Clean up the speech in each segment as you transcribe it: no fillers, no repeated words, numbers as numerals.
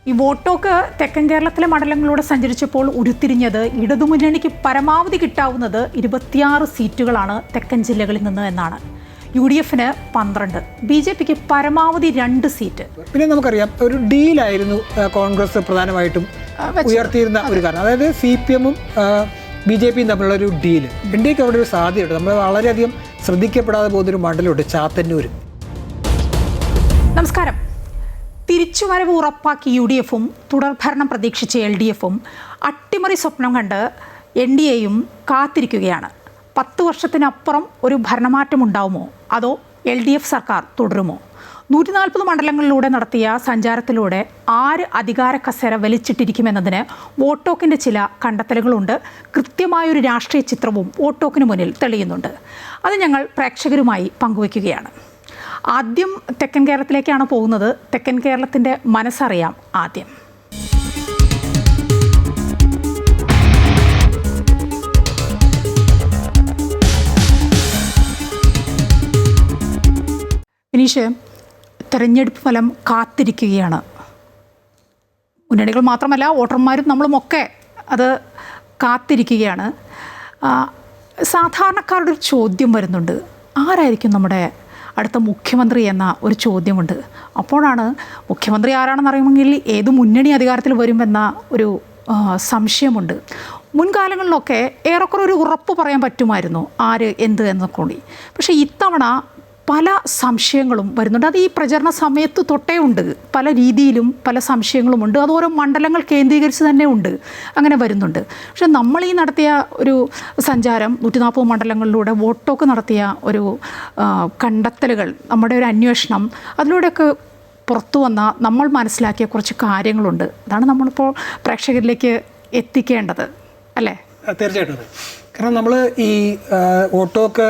ഈ വോട്ടോക്ക് തെക്കൻ കേരളത്തിലെ മണ്ഡലങ്ങളിലൂടെ സഞ്ചരിച്ചപ്പോൾ ഉരുത്തിരിഞ്ഞത് ഇടതുമുന്നണിക്ക് പരമാവധി കിട്ടാവുന്നത് 26 സീറ്റുകളാണ് തെക്കൻ ജില്ലകളിൽ നിന്ന് എന്നാണ്. UDFന് 12, BJPക്ക് പരമാവധി 2 സീറ്റ്. പിന്നെ നമുക്കറിയാം ഒരു ഡീലായിരുന്നു കോൺഗ്രസ് പ്രധാനമായിട്ടും ഉയർത്തിയിരുന്ന ഒരു കാരണം, അതായത് CPM-ഉം BJPയും തമ്മിലുള്ള ഒരു ഡീല്. ഇന്ത്യക്ക് അവിടെ ഒരു സാധ്യതയുണ്ട്. നമ്മൾ വളരെയധികം ശ്രദ്ധിക്കപ്പെടാതെ പോകുന്നൊരു മണ്ഡലമുണ്ട്, ചാത്തന്നൂർ. നമസ്കാരം. തിരിച്ചുവരവ് ഉറപ്പാക്കി UDFും തുടർഭരണം പ്രതീക്ഷിച്ച LDFും അട്ടിമറി സ്വപ്നം കണ്ട് NDAയും കാത്തിരിക്കുകയാണ്. 10 വർഷത്തിനപ്പുറം ഒരു ഭരണമാറ്റം ഉണ്ടാവുമോ, അതോ LDF സർക്കാർ തുടരുമോ? 140 മണ്ഡലങ്ങളിലൂടെ നടത്തിയ സഞ്ചാരത്തിലൂടെ ആര് അധികാര കസേര വലിച്ചിട്ടിരിക്കുമെന്നതിന് വോട്ടോക്കിൻ്റെ ചില കണ്ടെത്തലുകളുണ്ട്. കൃത്യമായൊരു രാഷ്ട്രീയ ചിത്രവും വോട്ടോക്കിന് മുന്നിൽ തെളിയുന്നുണ്ട്. അത് ഞങ്ങൾ പ്രേക്ഷകരുമായി പങ്കുവയ്ക്കുകയാണ്. ആദ്യം തെക്കൻ കേരളത്തിലേക്കാണ് പോകുന്നത്. തെക്കൻ കേരളത്തിൻ്റെ മനസ്സറിയാം ആദ്യം. വിനീഷ്, തെരഞ്ഞെടുപ്പ് ഫലം കാത്തിരിക്കുകയാണ്. മുന്നണികൾ മാത്രമല്ല, വോട്ടർമാരും നമ്മളുമൊക്കെ അത് കാത്തിരിക്കുകയാണ്. സാധാരണക്കാരുടെ ഒരു ചോദ്യം വരുന്നുണ്ട്, ആരായിരിക്കും നമ്മുടെ അടുത്ത മുഖ്യമന്ത്രി എന്ന ഒരു ചോദ്യമുണ്ട്. അപ്പോഴാണ് മുഖ്യമന്ത്രി ആരാണെന്ന് അറിയുമെങ്കിൽ ഏത് മുന്നണി അധികാരത്തിൽ വരുമെന്ന ഒരു സംശയമുണ്ട്. മുൻകാലങ്ങളിലൊക്കെ ഏറെക്കുറെ ഒരു ഉറപ്പ് പറയാൻ പറ്റുമായിരുന്നു ആര് എന്ത് എന്നൊക്കെ കൂടി. പക്ഷേ ഇത്തവണ പല സംശയങ്ങളും വരുന്നുണ്ട്. അത് ഈ പ്രചരണ സമയത്ത് തൊട്ടേ ഉണ്ട്. പല രീതിയിലും പല സംശയങ്ങളുമുണ്ട്. അത് ഓരോ മണ്ഡലങ്ങൾ കേന്ദ്രീകരിച്ച് തന്നെ ഉണ്ട്, അങ്ങനെ വരുന്നുണ്ട്. പക്ഷെ നമ്മൾ ഈ നടത്തിയ ഒരു സഞ്ചാരം, 140 മണ്ഡലങ്ങളിലൂടെ വോട്ടോക്ക് നടത്തിയ ഒരു കണ്ടെത്തലുകൾ, നമ്മുടെ ഒരു അന്വേഷണം, അതിലൂടെയൊക്കെ പുറത്തു വന്ന നമ്മൾ മനസ്സിലാക്കിയ കുറച്ച് കാര്യങ്ങളുണ്ട്. അതാണ് നമ്മളിപ്പോൾ പ്രേക്ഷകരിലേക്ക് എത്തിക്കേണ്ടത്, അല്ലേ? തീർച്ചയായിട്ടും. കാരണം നമ്മൾ ഈ വോട്ടോക്ക്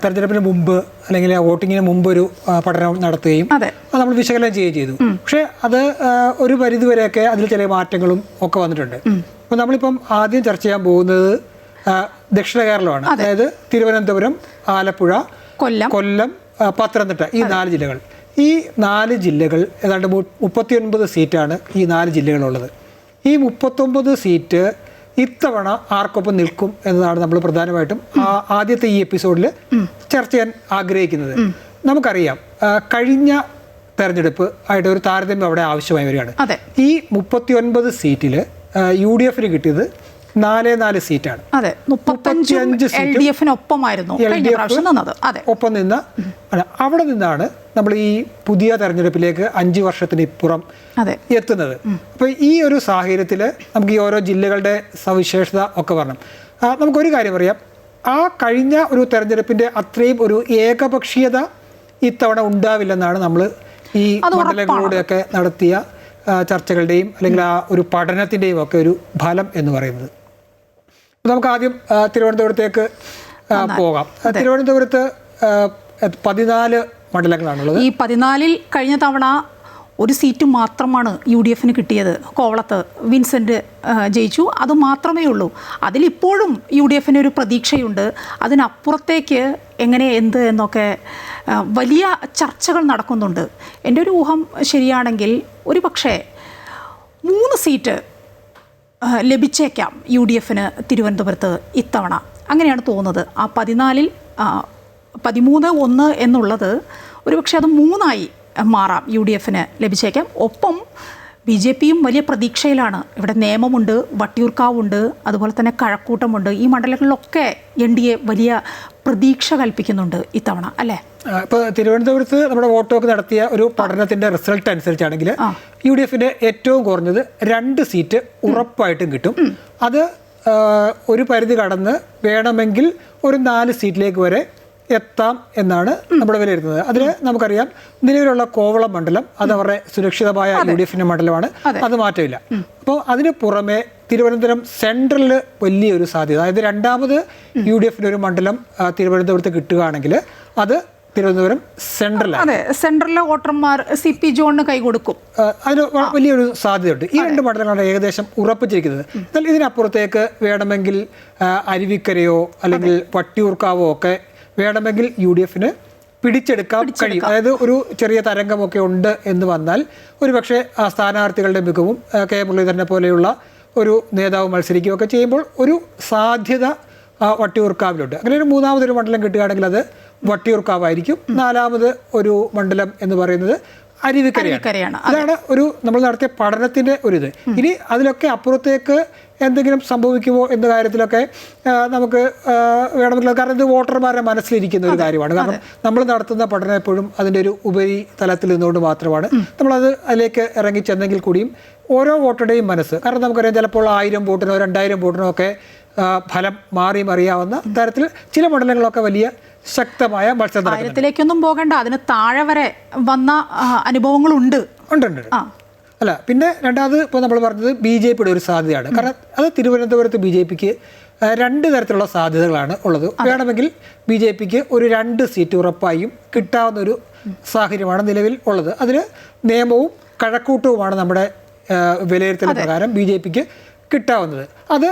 തെരഞ്ഞെടുപ്പിന് മുമ്പ് അല്ലെങ്കിൽ വോട്ടിങ്ങിന് മുമ്പ് ഒരു പഠനം നടത്തുകയും അത് നമ്മൾ വിശകലനം ചെയ്യുകയും ചെയ്തു. പക്ഷേ അത് ഒരു പരിധിവരെയൊക്കെ അതിൽ ചില മാറ്റങ്ങളും ഒക്കെ വന്നിട്ടുണ്ട്. അപ്പോൾ നമ്മളിപ്പം ആദ്യം ചർച്ച ചെയ്യാൻ പോകുന്നത് ദക്ഷിണ കേരളമാണ്. അതായത് തിരുവനന്തപുരം, ആലപ്പുഴ, കൊല്ലം, പത്തനംതിട്ട, ഈ 4 ജില്ലകൾ. ഈ 4 ജില്ലകൾ ഏതാണ്ട് 39 സീറ്റാണ് ഈ 4 ജില്ലകളുള്ളത്. ഈ 39 സീറ്റ് ഇത്തവണ ആർക്കൊപ്പം നിൽക്കും എന്നതാണ് നമ്മൾ പ്രധാനമായിട്ടും ആദ്യത്തെ ഈ എപ്പിസോഡിൽ ചർച്ച ചെയ്യാൻ ആഗ്രഹിക്കുന്നത്. നമുക്കറിയാം കഴിഞ്ഞ തെരഞ്ഞെടുപ്പ് ആയിട്ട് ഒരു താരതമ്യം അവിടെ ആവശ്യമായി വരികയാണ്. ഈ 39 സീറ്റിൽ UDFന് കിട്ടിയത് 4 സീറ്റാണ്. 35 സീറ്റ് ഒപ്പം നിന്ന അവിടെ നിന്നാണ് നമ്മൾ ഈ പുതിയ തെരഞ്ഞെടുപ്പിലേക്ക് 5 വർഷത്തിന് ഇപ്പുറം എത്തുന്നത്. അപ്പോൾ ഈ ഒരു സാഹചര്യത്തിൽ നമുക്ക് ഈ ഓരോ ജില്ലകളുടെ സവിശേഷത ഒക്കെ പറഞ്ഞു. നമുക്കൊരു കാര്യം അറിയാം, ആ കഴിഞ്ഞ ഒരു തെരഞ്ഞെടുപ്പിൻ്റെ അത്രയും ഒരു ഏകപക്ഷീയത ഇത്തവണ ഉണ്ടാവില്ലെന്നാണ് നമ്മൾ ഈ മണ്ഡലങ്ങളിലൂടെയൊക്കെ നടത്തിയ ചർച്ചകളുടെയും അല്ലെങ്കിൽ ആ ഒരു പഠനത്തിൻ്റെയും ഒക്കെ ഒരു ഫലം എന്ന് പറയുന്നത്. നമുക്ക് ആദ്യം തിരുവനന്തപുരത്തേക്ക് പോകാം. തിരുവനന്തപുരത്ത് 14 മണ്ഡലങ്ങളാണുള്ളത്. ഈ 14-ൽ കഴിഞ്ഞ തവണ ഒരു സീറ്റ് മാത്രമാണ് UDFന് കിട്ടിയത്. കോവളത്ത് വിൻസെൻ്റ് ജയിച്ചു, അത് മാത്രമേ ഉള്ളൂ. അതിലിപ്പോഴും UDFന് ഒരു പ്രതീക്ഷയുണ്ട്. അതിനപ്പുറത്തേക്ക് എങ്ങനെ എന്ത് എന്നൊക്കെ വലിയ ചർച്ചകൾ നടക്കുന്നുണ്ട്. എൻ്റെ ഒരു ഊഹം ശരിയാണെങ്കിൽ ഒരു പക്ഷേ 3 സീറ്റ് ലഭിച്ചേക്കാം UDFന് തിരുവനന്തപുരത്ത് ഇത്തവണ. അങ്ങനെയാണ് തോന്നുന്നത്. ആ 14-ൽ 13-1 എന്നുള്ളത് ഒരുപക്ഷെ അത് 3-ആയി മാറാം, UDFന് ലഭിച്ചേക്കാം. ഒപ്പം BJPയും വലിയ പ്രതീക്ഷയിലാണ്. ഇവിടെ നേമമുണ്ട്, വട്ടിയൂർക്കാവുണ്ട്, അതുപോലെ തന്നെ കഴക്കൂട്ടമുണ്ട്. ഈ മണ്ഡലങ്ങളിലൊക്കെ NDA വലിയ പ്രതീക്ഷ കൽപ്പിക്കുന്നുണ്ട് ഇത്തവണ, അല്ലേ? ഇപ്പോൾ തിരുവനന്തപുരത്ത് നമ്മുടെ വോട്ടോക്ക് നടത്തിയ ഒരു പഠനത്തിൻ്റെ റിസൾട്ട് അനുസരിച്ചാണെങ്കിൽ UDFന് ഏറ്റവും കുറഞ്ഞത് 2 സീറ്റ് ഉറപ്പായിട്ടും കിട്ടും. അത് ഒരു പരിധി കടന്ന് വേണമെങ്കിൽ ഒരു 4 സീറ്റിലേക്ക് വരെ എത്താം എന്നാണ് നമ്മുടെ വിലയിരുത്തുന്നത്. അതിൽ നമുക്കറിയാം നിലവിലുള്ള കോവളം മണ്ഡലം അത് അവരുടെ സുരക്ഷിതമായ UDFന്റെ മണ്ഡലമാണ്, അത് മാറ്റമില്ല. അപ്പോൾ അതിന് പുറമെ തിരുവനന്തപുരം സെൻട്രലിൽ വലിയൊരു സാധ്യത, അതായത് 2ാമത് UDFന്റെ ഒരു മണ്ഡലം തിരുവനന്തപുരത്ത് കിട്ടുകയാണെങ്കിൽ അത് തിരുവനന്തപുരം സെൻട്രലാണ്. സെൻട്രലിലെ വോട്ടർമാർ CP ജോണിന് കൈ കൊടുക്കും. അതിന് വലിയൊരു സാധ്യതയുണ്ട്. ഈ 2 മണ്ഡലങ്ങളാണ് ഏകദേശം ഉറപ്പിച്ചിരിക്കുന്നത്. എന്നാൽ ഇതിനപ്പുറത്തേക്ക് വേണമെങ്കിൽ അരുവിക്കരയോ അല്ലെങ്കിൽ വട്ടിയൂർക്കാവോ ഒക്കെ വേണമെങ്കിൽ UDFന് പിടിച്ചെടുക്കാൻ കഴിയും. അതായത് ഒരു ചെറിയ തരംഗമൊക്കെ ഉണ്ട് എന്ന് വന്നാൽ ഒരുപക്ഷെ ആ സ്ഥാനാർത്ഥികളുടെ മികവും കെ മുരളീധരനെ പോലെയുള്ള ഒരു നേതാവ് മത്സരിക്കുകയൊക്കെ ചെയ്യുമ്പോൾ ഒരു സാധ്യത വട്ടിയൂർക്കാവിലുണ്ട്. അങ്ങനെ ഒരു മൂന്നാമതൊരു മണ്ഡലം കിട്ടുകയാണെങ്കിൽ അത് വട്ടിയൂർക്കാവായിരിക്കും. നാലാമത് ഒരു മണ്ഡലം എന്ന് പറയുന്നത് അരുവിക്കരയാണ്. അതാണ് ഒരു നമ്മൾ നടത്തിയ പഠനത്തിന്റെ ഒരു ഇത്. ഇനി അതിലൊക്കെ അപ്പുറത്തേക്ക് എന്തെങ്കിലും സംഭവിക്കുമോ എന്ന കാര്യത്തിലൊക്കെ നമുക്ക് വേണമെങ്കിൽ, കാരണം ഇത് വോട്ടർമാരുടെ മനസ്സിലിരിക്കുന്ന ഒരു കാര്യമാണ്. കാരണം നമ്മൾ നടത്തുന്ന പഠനം എപ്പോഴും അതിൻ്റെ ഒരു ഉപരി തലത്തിൽ നിന്നുകൊണ്ട് മാത്രമാണ്. നമ്മളത് അതിലേക്ക് ഇറങ്ങിച്ചെന്നെങ്കിൽ കൂടിയും ഓരോ വോട്ടറുടെയും മനസ്സ്, കാരണം നമുക്കറിയാം ചിലപ്പോൾ 1000 വോട്ടിനോ 2000 വോട്ടിനോ ഒക്കെ ഫലം മാറി മറിയാവുന്ന തരത്തിൽ ചില മണ്ഡലങ്ങളൊക്കെ വലിയ ശക്തമായ മത്സരം. 1000-ലേക്കൊന്നും പോകേണ്ട, അതിന് താഴെ വരെ വന്ന അനുഭവങ്ങളുണ്ട്. ഉണ്ട്. അല്ല, പിന്നെ രണ്ടാമത് ഇപ്പോൾ നമ്മൾ പറഞ്ഞത് BJPയുടെ ഒരു സാധ്യതയാണ്. കാരണം അത് തിരുവനന്തപുരത്ത് BJPക്ക് 2 തരത്തിലുള്ള സാധ്യതകളാണ് ഉള്ളത്. വേണമെങ്കിൽ BJPക്ക് ഒരു 2 സീറ്റ് ഉറപ്പായും കിട്ടാവുന്ന ഒരു സാഹചര്യമാണ് നിലവിൽ ഉള്ളത്. അതിന് നിയമവും കഴക്കൂട്ടവുമാണ് നമ്മുടെ വിലയിരുത്തൽ പ്രകാരം BJPക്ക് കിട്ടാവുന്നത്. അത്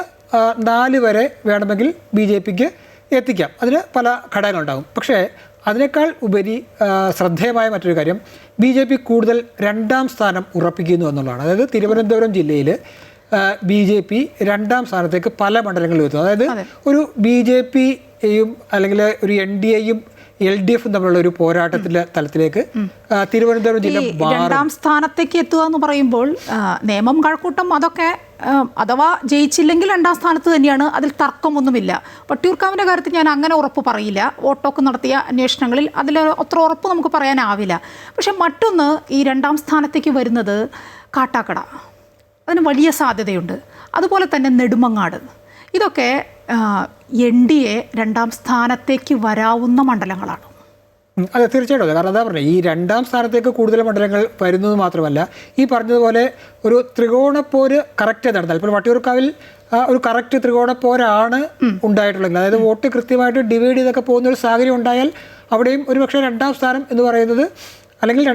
4 വരെ വേണമെങ്കിൽ BJPക്ക് എത്തിക്കാം. അതിന് പല ഘടകങ്ങളുണ്ടാകും. പക്ഷേ അതിനേക്കാൾ ഉപരി ശ്രദ്ധേയമായ മറ്റൊരു കാര്യം, BJP കൂടുതൽ 2ാം സ്ഥാനം ഉറപ്പിക്കുന്നു എന്നുള്ളതാണ്. അതായത് തിരുവനന്തപുരം ജില്ലയിൽ BJP 2ാം സ്ഥാനത്തേക്ക് പല മണ്ഡലങ്ങളിൽ എത്തുന്നു. അതായത് ഒരു BJPയും അല്ലെങ്കിൽ ഒരു NDAയും LDFും തമ്മിലുള്ള ഒരു പോരാട്ടത്തിലെ തലത്തിലേക്ക് തിരുവനന്തപുരം ജില്ല 2ാം സ്ഥാനത്തേക്ക് എത്തുക എന്ന് പറയുമ്പോൾ നിയമം കഴക്കൂട്ടം അതൊക്കെ അഥവാ ജയിച്ചില്ലെങ്കിൽ 2ാം സ്ഥാനത്ത് തന്നെയാണ്, അതിൽ തർക്കമൊന്നുമില്ല. വട്ടിയൂർക്കാവിൻ്റെ കാര്യത്തിൽ ഞാൻ അങ്ങനെ ഉറപ്പ് പറയില്ല. വോട്ടൊക്കെ നടത്തിയ അന്വേഷണങ്ങളിൽ അതിൽ അത്ര ഉറപ്പ് നമുക്ക് പറയാനാവില്ല. പക്ഷെ മറ്റൊന്ന്, ഈ 2ാം സ്ഥാനത്തേക്ക് വരുന്നത് കാട്ടാക്കട, അതിന് വലിയ സാധ്യതയുണ്ട്. അതുപോലെ തന്നെ നെടുമങ്ങാട്, ഇതൊക്കെ NDA 2ാം സ്ഥാനത്തേക്ക് വരാവുന്ന മണ്ഡലങ്ങളാണ്. അതെ, തീർച്ചയായിട്ടും. കാരണം അതാ പറഞ്ഞത്, ഈ 2ാം സ്ഥാനത്തേക്ക് കൂടുതൽ മണ്ഡലങ്ങൾ വരുന്നത് മാത്രമല്ല, ഈ പറഞ്ഞതുപോലെ ഒരു ത്രികോണപ്പോര് കറക്റ്റ് നടന്നാൽ, ഇപ്പോൾ വട്ടിയൂർക്കാവിൽ ഒരു കറക്റ്റ് ത്രികോണപ്പോരാണ് ഉണ്ടായിട്ടുള്ളത്. അതായത് വോട്ട് കൃത്യമായിട്ട് ഡിവൈഡ് ചെയ്തൊക്കെ പോകുന്ന ഒരു സാഹചര്യം ഉണ്ടായാൽ അവിടെയും ഒരുപക്ഷെ 2ാം സ്ഥാനം എന്ന് പറയുന്നത്, അല്ലെങ്കിൽ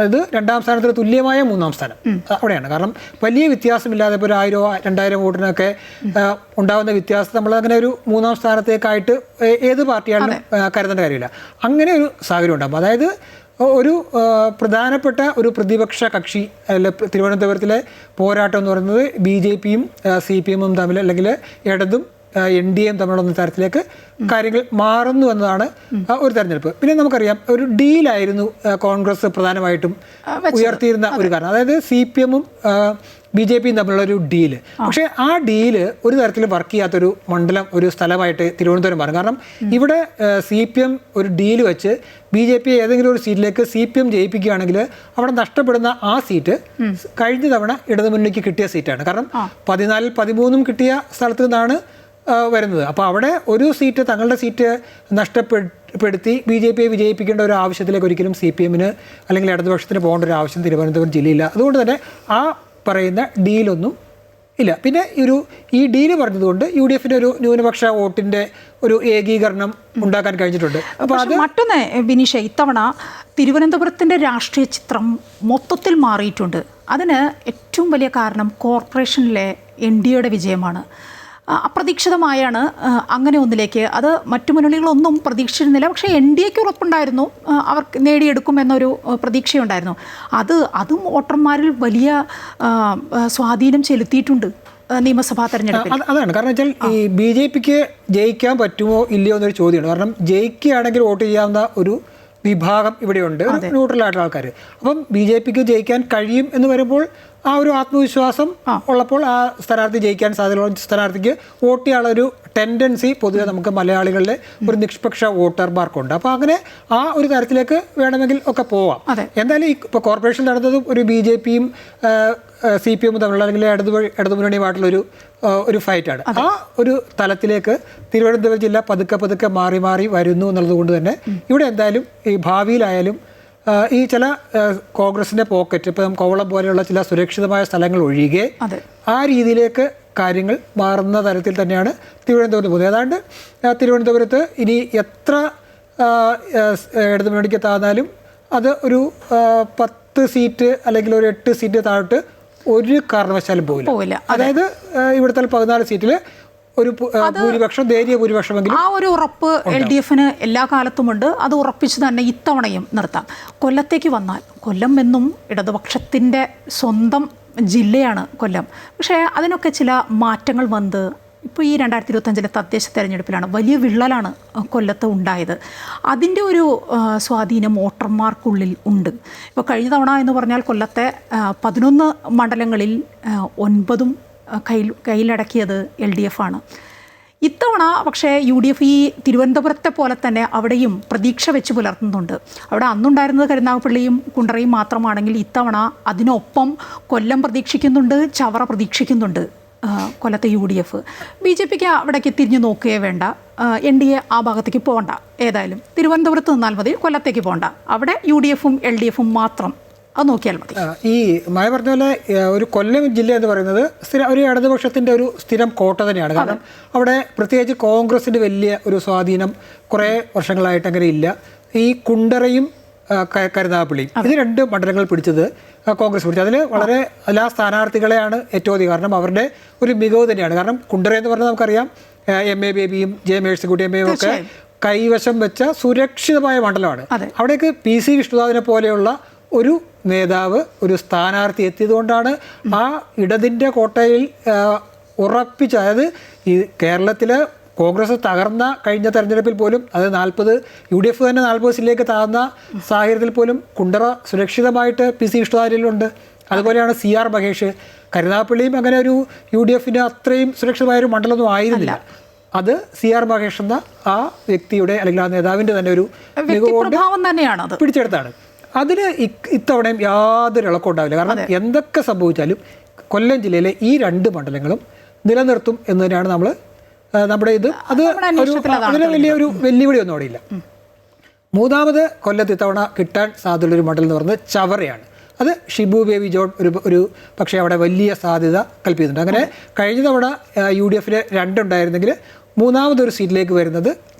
അത് 2ാം സ്ഥാനത്തിന് തുല്യമായ 3ാം സ്ഥാനം അവിടെയാണ്. കാരണം വലിയ വ്യത്യാസമില്ലാതെ ഇപ്പോൾ 1000-2000 വോട്ടിനൊക്കെ ഉണ്ടാകുന്ന വ്യത്യാസം നമ്മൾ അങ്ങനെ ഒരു 3ാം സ്ഥാനത്തേക്കായിട്ട് ഏത് പാർട്ടിയാണെങ്കിലും കരുതേണ്ട കാര്യമില്ല. അങ്ങനെ ഒരു സാഹചര്യം ഉണ്ടാകും. അതായത് ഒരു പ്രധാനപ്പെട്ട ഒരു പ്രതിപക്ഷ കക്ഷി തിരുവനന്തപുരത്തിലെ പോരാട്ടം എന്ന് പറയുന്നത് BJPയും CPMും തമ്മിൽ, അല്ലെങ്കിൽ ഇടതും NDAയും തമ്മിലുള്ള തരത്തിലേക്ക് കാര്യങ്ങൾ മാറുന്നു എന്നതാണ് ഒരു തെരഞ്ഞെടുപ്പ്. പിന്നെ നമുക്കറിയാം, ഒരു ഡീലായിരുന്നു കോൺഗ്രസ് പ്രധാനമായിട്ടും ഉയർത്തിയിരുന്ന ഒരു കാരണം. അതായത് CPMും BJPയും തമ്മിലുള്ള ഒരു ഡീല്. പക്ഷേ ആ ഡീല് ഒരു തരത്തിലും വർക്ക് ചെയ്യാത്തൊരു മണ്ഡലം, ഒരു സ്ഥലമായിട്ട് തിരുവനന്തപുരം മാറും. കാരണം ഇവിടെ CPM ഒരു ഡീല് വെച്ച് BJP ഏതെങ്കിലും ഒരു സീറ്റിലേക്ക് CPM ജയിപ്പിക്കുകയാണെങ്കിൽ അവിടെ നഷ്ടപ്പെടുന്ന ആ സീറ്റ് കഴിഞ്ഞ തവണ ഇടതുമുന്നണിക്ക് കിട്ടിയ സീറ്റാണ്. കാരണം 14-ൽ 13 കിട്ടിയ സ്ഥലത്ത് നിന്നാണ് വരുന്നത്. അപ്പോൾ അവിടെ ഒരു സീറ്റ്, തങ്ങളുടെ സീറ്റ് നഷ്ടപ്പെടുത്തി BJPയെ വിജയിപ്പിക്കേണ്ട ഒരു ആവശ്യത്തിലേക്ക് ഒരിക്കലും CPMന് അല്ലെങ്കിൽ ഇടതുപക്ഷത്തിന് പോകേണ്ട ഒരു ആവശ്യം തിരുവനന്തപുരം ജില്ലയില്ല. അതുകൊണ്ട് തന്നെ ആ പറയുന്ന ഡീലൊന്നും ഇല്ല. പിന്നെ ഈ ഡീല് പറഞ്ഞതുകൊണ്ട് UDFന്റെ ഒരു ന്യൂനപക്ഷ വോട്ടിന്റെ ഒരു ഏകീകരണം ഉണ്ടാക്കാൻ കഴിഞ്ഞിട്ടുണ്ട്. അപ്പോൾ അത് മറ്റൊന്ന് ബിനീഷ, ഇത്തവണ തിരുവനന്തപുരത്തിൻ്റെ രാഷ്ട്രീയ ചിത്രം മൊത്തത്തിൽ മാറിയിട്ടുണ്ട്. അതിന് ഏറ്റവും വലിയ കാരണം കോർപ്പറേഷനിലെ NDAയുടെ വിജയമാണ്. അപ്രതീക്ഷിതമായാണ് അങ്ങനെ ഒന്നിലേക്ക്, അത് മറ്റു മുന്നണികളൊന്നും പ്രതീക്ഷിച്ചിരുന്നില്ല. പക്ഷേ NDAയ്ക്ക് ഉറപ്പുണ്ടായിരുന്നു, അവർക്ക് നേടിയെടുക്കുമെന്നൊരു പ്രതീക്ഷയുണ്ടായിരുന്നു. അതും വോട്ടർമാരിൽ വലിയ സ്വാധീനം ചെലുത്തിയിട്ടുണ്ട് നിയമസഭാ തെരഞ്ഞെടുപ്പിൽ. അതാണ് കാരണം വെച്ചാൽ ഈ BJPക്ക് ജയിക്കാൻ പറ്റുമോ ഇല്ലയോ എന്നൊരു ചോദ്യമാണ്. കാരണം ജയിക്കുകയാണെങ്കിൽ വോട്ട് ചെയ്യാവുന്ന ഒരു വിഭാഗം ഇവിടെയുണ്ട്, ന്യൂട്രലായിട്ടുള്ള ആൾക്കാർ. അപ്പം BJPക്ക് ജയിക്കാൻ കഴിയും എന്ന് വരുമ്പോൾ ആ ഒരു ആത്മവിശ്വാസം ഉള്ളപ്പോൾ ആ സ്ഥാനാർത്ഥി ജയിക്കാൻ സാധ്യതയുള്ള സ്ഥാനാർത്ഥിക്ക് വോട്ട് ചെയ്യാനുള്ള ഒരു ടെൻഡൻസി പൊതുവെ നമുക്ക് മലയാളികളിലെ ഒരു നിഷ്പക്ഷ വോട്ടർമാർക്കുണ്ട്. അപ്പോൾ അങ്ങനെ ആ ഒരു തരത്തിലേക്ക് വേണമെങ്കിൽ ഒക്കെ പോവാം. എന്തായാലും ഇപ്പോൾ കോർപ്പറേഷൻ നടന്നതും ഒരു BJPയും CPMും തമ്മിലുള്ള, അല്ലെങ്കിൽ ഇടതുമുന്നണിയുമായിട്ടുള്ളൊരു ഒരു ഫൈറ്റാണ്. ആ ഒരു തലത്തിലേക്ക് തിരുവനന്തപുരം ജില്ല പതുക്കെ മാറി വരുന്നു എന്നുള്ളത് കൊണ്ട് തന്നെ ഇവിടെ എന്തായാലും ഈ ഭാവിയിലായാലും ഈ ചില കോൺഗ്രസിന്റെ പോക്കറ്റ്, ഇപ്പം കോവളം പോലെയുള്ള ചില സുരക്ഷിതമായ സ്ഥലങ്ങൾ ഒഴികെ ആ രീതിയിലേക്ക് കാര്യങ്ങൾ മാറുന്ന തരത്തിൽ തന്നെയാണ് തിരുവനന്തപുരത്ത് പോകുന്നത്. ഏതാണ്ട് തിരുവനന്തപുരത്ത് ഇനി എത്ര ഇടതുമുന്നണിക്ക് താഴ്ന്നാലും അത് ഒരു 10 സീറ്റ് അല്ലെങ്കിൽ ഒരു 8 സീറ്റ് താഴോട്ട് ഒരു കാരണവശാലും പോവില്ല. അതായത് ഇവിടുത്തെ 14 സീറ്റിൽ ഒരു ഭൂരിപക്ഷം, നേരിയ ഭൂരിപക്ഷമെങ്കിലും ആ ഒരു ഉറപ്പ് LDF-ന് എല്ലാ കാലത്തുമുണ്ട്. അത് ഉറപ്പിച്ച് തന്നെ ഇത്തവണയും നിർത്താം. കൊല്ലത്തേക്ക് വന്നാൽ, കൊല്ലം എന്നും ഇടതുപക്ഷത്തിൻ്റെ സ്വന്തം ജില്ലയാണ് കൊല്ലം. പക്ഷേ അതിനൊക്കെ ചില മാറ്റങ്ങൾ വന്ന് ഇപ്പോൾ ഈ 2025 തദ്ദേശ തെരഞ്ഞെടുപ്പിലാണ് വലിയ വിള്ളലാണ് കൊല്ലത്ത് ഉണ്ടായത്. അതിൻ്റെ ഒരു സ്വാധീനം വോട്ടർമാർക്കുള്ളിൽ ഉണ്ട്. ഇപ്പോൾ കഴിഞ്ഞ തവണ എന്ന് പറഞ്ഞാൽ കൊല്ലത്തെ 11 മണ്ഡലങ്ങളിൽ 9 കയ്യിലടക്കിയത് LDF ആണ്. ഇത്തവണ പക്ഷേ UDF ഈ തിരുവനന്തപുരത്തെ പോലെ തന്നെ അവിടെയും പ്രതീക്ഷ വെച്ച് പുലർത്തുന്നുണ്ട്. അവിടെ അന്നുണ്ടായിരുന്നത് കരുനാഗപ്പള്ളിയും കുണ്ടറയും മാത്രമാണെങ്കിൽ ഇത്തവണ അതിനൊപ്പം കൊല്ലം പ്രതീക്ഷിക്കുന്നുണ്ട്, ചവറ പ്രതീക്ഷിക്കുന്നുണ്ട്. കൊല്ലത്തെ UDF BJPക്ക് അവിടേക്ക് തിരിഞ്ഞു നോക്കുകയേ വേണ്ട. NDA ആ ഭാഗത്തേക്ക് പോകണ്ട. ഏതായാലും തിരുവനന്തപുരത്ത് നിന്നാൽ മതി, കൊല്ലത്തേക്ക് പോകണ്ട. അവിടെ UDF-ഉം LDF-ഉം മാത്രം അത് നോക്കിയാൽ മതി. ഈ മായ പറഞ്ഞ പോലെ ഒരു കൊല്ലം ജില്ല എന്ന് പറയുന്നത് ഒരു ഇടതുപക്ഷത്തിൻ്റെ ഒരു സ്ഥിരം കോട്ട തന്നെയാണ്. കാരണം അവിടെ പ്രത്യേകിച്ച് കോൺഗ്രസിൻ്റെ വലിയ ഒരു സ്വാധീനം കുറേ വർഷങ്ങളായിട്ട് അങ്ങനെ ഇല്ല. ഈ കുണ്ടറയും കരുനാഗപ്പള്ളിയും ഇത് 2 മണ്ഡലങ്ങൾ പിടിച്ചത് കോൺഗ്രസ് പിടിച്ചത്. അതിൽ വളരെ എല്ലാ സ്ഥാനാർത്ഥികളെയാണ് ഏറ്റവും അധികം. കാരണം അവരുടെ ഒരു മികവ് തന്നെയാണ്. കാരണം കുണ്ടറ എന്ന് പറഞ്ഞാൽ നമുക്കറിയാം MA ബേബിയും J മേഴ്സിക്കുട്ടി MAയും ഒക്കെ കൈവശം വെച്ച സുരക്ഷിതമായ മണ്ഡലമാണ്. അവിടേക്ക് PC വിഷ്ണുനാഥിനെ പോലെയുള്ള ഒരു നേതാവ്, ഒരു സ്ഥാനാർത്ഥി എത്തിയതുകൊണ്ടാണ് ആ ഇടതിൻ്റെ കോട്ടയിൽ ഉറപ്പിച്ച, അതായത് ഈ കേരളത്തിൽ കോൺഗ്രസ് തകർന്ന കഴിഞ്ഞ തെരഞ്ഞെടുപ്പിൽ പോലും അത് 40 UDF തന്നെ 40 സീറ്റിലേക്ക് താഴ്ന്ന സാഹചര്യത്തിൽ പോലും കുണ്ടറ സുരക്ഷിതമായിട്ട് PC വിഷ്ണുനാഥിലുണ്ട്. അതുപോലെയാണ് CR മഹേഷ്. കരുനാഗപ്പള്ളിയും അങ്ങനെ ഒരു UDF-ന് അത്രയും സുരക്ഷിതമായൊരു മണ്ഡലമൊന്നും ആയിരുന്നില്ല. അത് CR മഹേഷ് എന്ന ആ വ്യക്തിയുടെ അല്ലെങ്കിൽ ആ നേതാവിൻ്റെ തന്നെ ഒരു മികവുകൊണ്ട് പിടിച്ചെടുത്താണ്. അതിന് ഇത്തവണയും യാതൊരു ഇളക്കം ഉണ്ടാവില്ല. കാരണം എന്തൊക്കെ സംഭവിച്ചാലും കൊല്ലം ജില്ലയിലെ ഈ 2 മണ്ഡലങ്ങളും നിലനിർത്തും എന്ന് തന്നെയാണ് നമ്മുടെ ഇത്. അത് അതിന് വലിയൊരു വെല്ലുവിളിയൊന്നും അവിടെ ഇല്ല. മൂന്നാമത് കൊല്ലത്ത് ഇത്തവണ കിട്ടാൻ സാധ്യതയുള്ളൊരു മണ്ഡലം എന്ന് പറയുന്നത് ചവറയാണ്. അത് ഷിബു ബേബി ജോൺ ഒരു പക്ഷേ അവിടെ വലിയ സാധ്യത കൽപ്പിക്കുന്നുണ്ട്. അങ്ങനെ കഴിഞ്ഞ തവണ UDF-ന് 2 ഉണ്ടായിരുന്നെങ്കിൽ മൂന്നാമതൊരു സീറ്റിലേക്ക് വരുന്നത്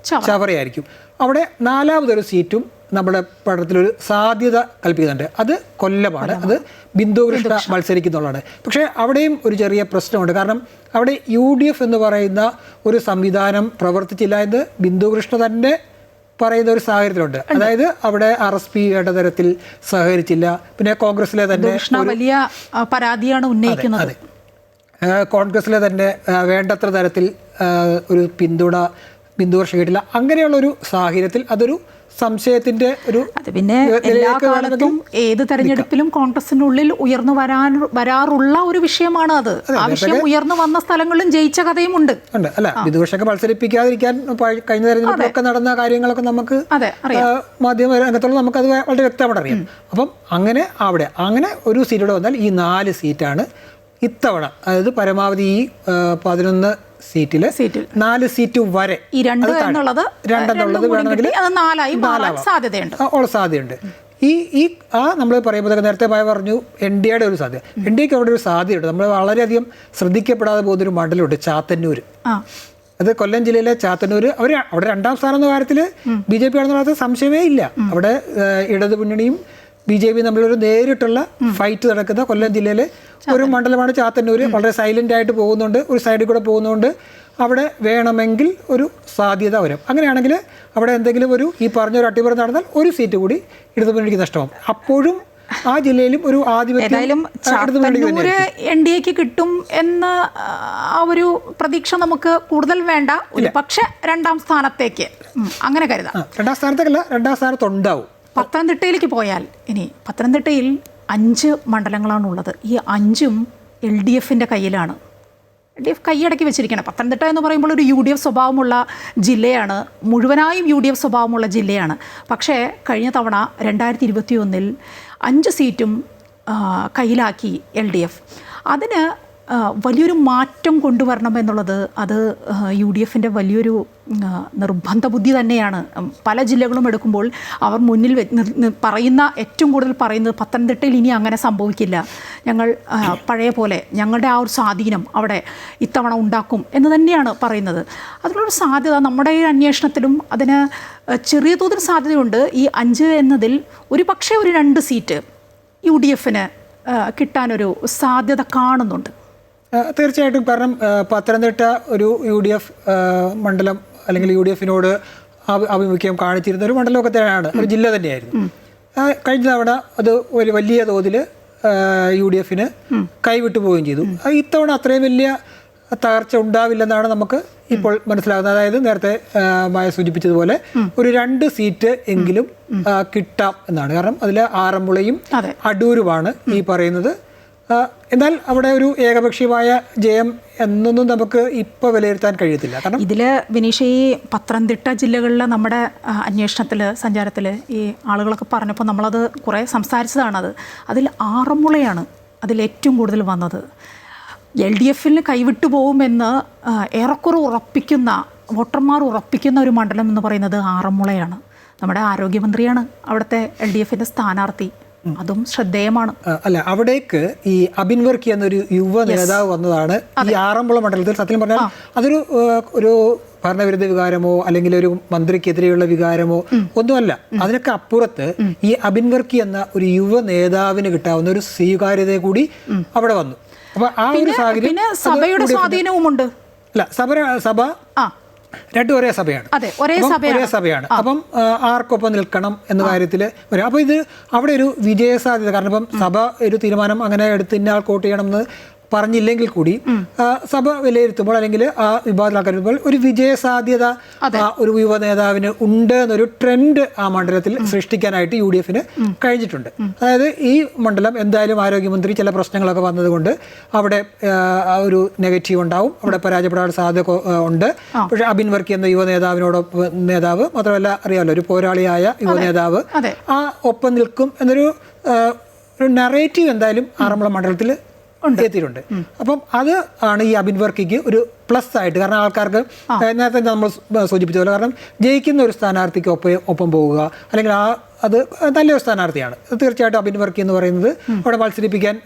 ചവറയായിരിക്കും. അവിടെ 4മതൊരു സീറ്റും നമ്മുടെ പഠനത്തിലൊരു സാധ്യത കൽപ്പിക്കുന്നുണ്ട്. അത് കൊല്ലമാണ്. അത് ബിന്ദു കൃഷ്ണ മത്സരിക്കുന്നുള്ളതാണ്. പക്ഷേ അവിടെയും ഒരു ചെറിയ പ്രശ്നമുണ്ട്. കാരണം അവിടെ UDF എന്ന് പറയുന്ന ഒരു സംവിധാനം പ്രവർത്തിച്ചില്ല എന്ന് ബിന്ദു കൃഷ്ണ തന്നെ പറയുന്ന ഒരു സാഹചര്യത്തിലുണ്ട്. അതായത് അവിടെ RSP വേണ്ട തരത്തിൽ സഹകരിച്ചില്ല. പിന്നെ കോൺഗ്രസിലെ തന്നെ വലിയ പരാതിയാണ് ഉന്നയിക്കുന്നത്. കോൺഗ്രസിലെ തന്നെ വേണ്ടത്ര തരത്തിൽ ഒരു പിന്തുണ ബിന്ദു കൃഷ്ണ കിട്ടില്ല. അങ്ങനെയുള്ളൊരു സാഹചര്യത്തിൽ അതൊരു സംശയത്തിന്റെ ഒരു പിന്നെ എല്ലാ കാലത്തും ഏത് തെരഞ്ഞെടുപ്പിലും കോൺഗ്രസിനുള്ളിൽ ഉയർന്നു വരാറുള്ള ഒരു വിഷയമാണ് അത്. ആ വിഷയം ഉയർന്നു വന്ന സ്ഥലങ്ങളിലും ജയിച്ച കഥയും ഉണ്ട്. അല്ല, വിദൂഷക മത്സരിപ്പിക്കാതിരിക്കാൻ കഴിഞ്ഞ തെരഞ്ഞെടുപ്പിലൊക്കെ നടന്ന കാര്യങ്ങളൊക്കെ നമുക്ക് മാധ്യമ രംഗത്തുള്ള നമുക്കത് വളരെ വ്യക്തമായിട്ട് അറിയാം. അപ്പം അങ്ങനെ ഒരു സീറ്റോടെ വന്നാൽ ഈ 4 സീറ്റാണ് ഇത്തവണ, അതായത് പരമാവധി ഈ 11 സീറ്റിൽ 4 സീറ്റ് വരെ ഈ 2 എന്നുള്ളത് വേണമെങ്കിൽ സാധ്യതയുണ്ട്. ഈ നമ്മൾ പറയുമ്പോൾ നേരത്തെ പറഞ്ഞു NDAയുടെ ഒരു സാധ്യത. NDAക്ക് അവിടെ ഒരു സാധ്യതയുണ്ട്. നമ്മൾ വളരെയധികം ശ്രദ്ധിക്കപ്പെടാതെ പോകുന്നൊരു മണ്ഡലമുണ്ട്, ചാത്തന്നൂർ. അത് കൊല്ലം ജില്ലയിലെ ചാത്തന്നൂർ. അവിടെ 2ാം സ്ഥാനം എന്ന കാര്യത്തിൽ BJP ആണെന്നുള്ള കാര്യത്തിൽ സംശയമേ ഇല്ല. അവിടെ ഇടതു മുന്നണിയും BJP തമ്മിലൊരു നേരിട്ടുള്ള ഫൈറ്റ് നടക്കുന്ന കൊല്ലം ജില്ലയിലെ ഒരു മണ്ഡലമാണ് ചാത്തന്നൂർ. വളരെ സൈലൻ്റ് ആയിട്ട് പോകുന്നുണ്ട്, ഒരു സൈഡിൽ കൂടെ പോകുന്നതുകൊണ്ട് അവിടെ വേണമെങ്കിൽ ഒരു സാധ്യത വരും. അങ്ങനെയാണെങ്കിൽ അവിടെ എന്തെങ്കിലും ഈ പറഞ്ഞൊരു അട്ടിമറി നടന്നാൽ ഒരു സീറ്റ് കൂടി ഇടതു മുന്നണിക്ക് നഷ്ടമാകും. അപ്പോഴും ആ ജില്ലയിലും ഒരു ആധിപത്യം NDAക്ക് കിട്ടും എന്ന ആ ഒരു പ്രതീക്ഷ നമുക്ക് കൂടുതൽ വേണ്ട. പക്ഷെ 2ാം സ്ഥാനത്തേക്ക് അങ്ങനെ കരുതാം. 2ാം സ്ഥാനത്തേക്കല്ല, 2ാം സ്ഥാനത്തുണ്ടാവും. പത്തനംതിട്ടയിലേക്ക് പോയാൽ, ഇനി പത്തനംതിട്ടയിൽ 5 മണ്ഡലങ്ങളാണുള്ളത്. ഈ 5ഉം LDF-ൻ്റെ കയ്യിലാണ്. LDF കൈയടക്കി വെച്ചിരിക്കണം. പത്തനംതിട്ട എന്ന് പറയുമ്പോൾ ഒരു UDF സ്വഭാവമുള്ള ജില്ലയാണ്, മുഴുവനായും UDF സ്വഭാവമുള്ള ജില്ലയാണ്. പക്ഷേ കഴിഞ്ഞ തവണ 2021 5 സീറ്റും കയ്യിലാക്കി LDF. അതിന് വലിയൊരു മാറ്റം കൊണ്ടുവരണമെന്നുള്ളത് അത് UDF-ൻ്റെ വലിയൊരു നിർബന്ധ ബുദ്ധി തന്നെയാണ്. പല ജില്ലകളും എടുക്കുമ്പോൾ അവർ മുന്നിൽ പറയുന്ന ഏറ്റവും കൂടുതൽ പറയുന്നത് പത്തനംതിട്ടയിൽ ഇനി അങ്ങനെ സംഭവിക്കില്ല, ഞങ്ങൾ പഴയ പോലെ ഞങ്ങളുടെ ആ ഒരു സ്വാധീനം അവിടെ ഇത്തവണ ഉണ്ടാക്കും എന്ന് തന്നെയാണ് പറയുന്നത്. അതിനുള്ളൊരു സാധ്യത നമ്മുടെ ഈ അന്വേഷണത്തിലും അതിന് ചെറിയ തോതിൽ സാധ്യതയുണ്ട്. ഈ 5 എന്നതിൽ ഒരു 2 സീറ്റ് UDF-ന് കിട്ടാനൊരു സാധ്യത കാണുന്നുണ്ട്. തീർച്ചയായിട്ടും. കാരണം പത്തനംതിട്ട ഒരു UDF മണ്ഡലം അല്ലെങ്കിൽ UDFനോട് ആഭിമുഖ്യം കാണിച്ചിരുന്ന ഒരു മണ്ഡലമൊക്കെ തന്നെയാണ്, ഒരു ജില്ല തന്നെയായിരുന്നു. കഴിഞ്ഞ തവണ അത് ഒരു വലിയ തോതിൽ UDFന് കൈവിട്ടു പോവുകയും ചെയ്തു. ഇത്തവണ അത്രയും വലിയ തകർച്ച ഉണ്ടാവില്ലെന്നാണ് നമുക്ക് ഇപ്പോൾ മനസ്സിലാകുന്നത്. അതായത് നേരത്തെ മായ സൂചിപ്പിച്ചതുപോലെ ഒരു 2 സീറ്റ് എങ്കിലും കിട്ടാം എന്നാണ്. കാരണം അതിൽ ആറന്മുളയും അടൂരുമാണ് ഈ പറയുന്നത്. എന്നാൽ അവിടെ ഒരു ഏകപക്ഷീയമായ ജയം എന്നൊന്നും നമുക്ക് ഇപ്പോൾ വിലയിരുത്താൻ കഴിയത്തില്ല. കാരണം ഇതിൽ വിനീഷ്, ഈ പത്തനംതിട്ട ജില്ലകളിലെ നമ്മുടെ അന്വേഷണത്തിൽ, സഞ്ചാരത്തിൽ ഈ ആളുകളൊക്കെ പറഞ്ഞപ്പോൾ നമ്മളത് കുറേ സംസാരിച്ചതാണത്. അതിൽ ആറന്മുളയാണ് അതിലേറ്റവും കൂടുതൽ വന്നത്. LDFന് കൈവിട്ടു പോകുമെന്ന് ഏറെക്കുറെ ഉറപ്പിക്കുന്ന, വോട്ടർമാർ ഉറപ്പിക്കുന്ന ഒരു മണ്ഡലം എന്ന് പറയുന്നത് ആറന്മുളയാണ്. നമ്മുടെ ആരോഗ്യമന്ത്രിയാണ് അവിടുത്തെ LDFന്റെ സ്ഥാനാർത്ഥി. അതും ശ്രദ്ധേയമാണ്. അല്ല, അവിടേക്ക് ഈ അബിൻ വർക്കി എന്നൊരു യുവ നേതാവ് വന്നതാണ് ഈ ആറന്മുള മണ്ഡലത്തിൽ. സത്യം പറഞ്ഞാൽ അതൊരു ഒരു ഭരണവിരുദ്ധ വികാരമോ അല്ലെങ്കിൽ ഒരു മന്ത്രിക്കെതിരെയുള്ള വികാരമോ ഒന്നുമല്ല. അതിനൊക്കെ അപ്പുറത്ത് ഈ അബിൻ വർക്കി എന്ന ഒരു യുവ നേതാവിന് കിട്ടാവുന്ന ഒരു സ്വീകാര്യത കൂടി അവിടെ വന്നു. അപ്പൊ ആ ഒരു സാഹചര്യം സഭയുടെ സ്വാധീനവുമുണ്ട്. അല്ല, സഭ രണ്ടും ഒരേ സഭയാണ്. ഒരേ സഭയാണ്. അപ്പം ആർക്കൊപ്പം നിൽക്കണം എന്ന കാര്യത്തിൽ വരും. അപ്പോൾ ഇത് അവിടെ ഒരു വിജയസാധ്യത, കാരണം ഇപ്പം സഭ ഒരു തീരുമാനം അങ്ങനെ എടുത്ത് ഇന്നയാൾ വോട്ട് ചെയ്യണമെന്ന് പറഞ്ഞില്ലെങ്കിൽ കൂടി സഭ വിലയിരുത്തുമ്പോൾ അല്ലെങ്കിൽ ആ വിഭാഗത്തിൽ ആൾക്കാർ വരുമ്പോൾ ഒരു വിജയസാധ്യത ഒരു യുവ നേതാവിന് ഉണ്ട് എന്നൊരു ട്രെൻഡ് ആ മണ്ഡലത്തിൽ സൃഷ്ടിക്കാനായിട്ട് UDFന് കഴിഞ്ഞിട്ടുണ്ട്. അതായത് ഈ മണ്ഡലം എന്തായാലും ആരോഗ്യമന്ത്രി ചില പ്രശ്നങ്ങളൊക്കെ വന്നതുകൊണ്ട് അവിടെ ഒരു നെഗറ്റീവ് ഉണ്ടാവും, അവിടെ പരാജയപ്പെടാൻ സാധ്യത ഉണ്ട്. പക്ഷേ അബിൻ വർക്കി എന്ന യുവ നേതാവ് മാത്രമല്ല, അറിയാമല്ലോ, ഒരു പോരാളിയായ യുവ നേതാവ് ആ ഒപ്പം നിൽക്കും എന്നൊരു നറേറ്റീവ് എന്തായാലും ആറന്മുള മണ്ഡലത്തിൽ എത്തിയിട്ടുണ്ട്. അപ്പം അത് ആണ് ഈ അബിൻ വർക്കിക്ക് ഒരു പ്ലസ് ആയിട്ട്. കാരണം ആൾക്കാർക്ക് നേരത്തെ നമ്മൾ സൂചിപ്പിച്ച പോലെ, കാരണം ജയിക്കുന്ന ഒരു സ്ഥാനാർത്ഥിക്ക് ഒപ്പം പോവുക അല്ലെങ്കിൽ അത് നല്ലൊരു സ്ഥാനാർത്ഥിയാണ്. തീർച്ചയായിട്ടും അബിൻ വർക്കി എന്ന് പറയുന്നത് അവിടെ മത്സരിപ്പിക്കാൻ,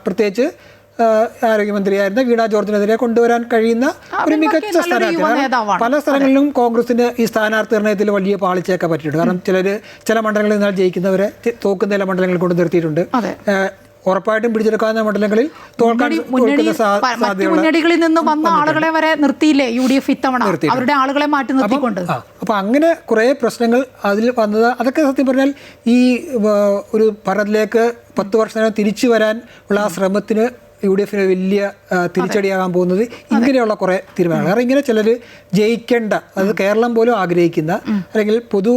പ്രത്യേകിച്ച് ആരോഗ്യമന്ത്രിയായിരുന്ന വീണ ജോർജിനെതിരെ കൊണ്ടുവരാൻ കഴിയുന്ന ഒരു മികച്ച സ്ഥാനാർത്ഥിയാണ്. പല സ്ഥലങ്ങളിലും കോൺഗ്രസിന് ഈ സ്ഥാനാർത്ഥി നിർണ്ണയത്തിൽ വലിയ പാളിച്ചയൊക്കെ പറ്റിയിട്ടുണ്ട്. കാരണം ചില മണ്ഡലങ്ങളിൽ നിന്നാൽ ജയിക്കുന്നവരെ തോക്കുന്ന ചില മണ്ഡലങ്ങളിൽ കൊണ്ട് നിർത്തിയിട്ടുണ്ട്. ഉറപ്പായിട്ടും പിടിച്ചെടുക്കാവുന്ന മണ്ഡലങ്ങളിൽ മുന്നണികളിൽ നിന്ന് വന്ന ആളുകളെ വരെ നിർത്തിയില്ലേ UDF ഇത്തവണ, അവരുടെ ആളുകളെ മാറ്റി നിർത്തിക്കൊണ്ട്. അപ്പൊ അങ്ങനെ കുറെ പ്രശ്നങ്ങൾ അതിൽ വന്നത്, അതൊക്കെ സത്യം പറഞ്ഞാൽ ഈ ഒരു ഭരണത്തിലേക്ക് 10 വർഷം തിരിച്ചു വരാൻ ഉള്ള ആ ശ്രമത്തിന് UDFന് വലിയ തിരിച്ചടിയാകാൻ പോകുന്നത് ഇങ്ങനെയുള്ള കുറേ തീരുമാനങ്ങൾ. കാരണം ഇങ്ങനെ ചിലർ ജയിക്കേണ്ട, അത് കേരളം പോലും ആഗ്രഹിക്കുന്ന അല്ലെങ്കിൽ പൊതു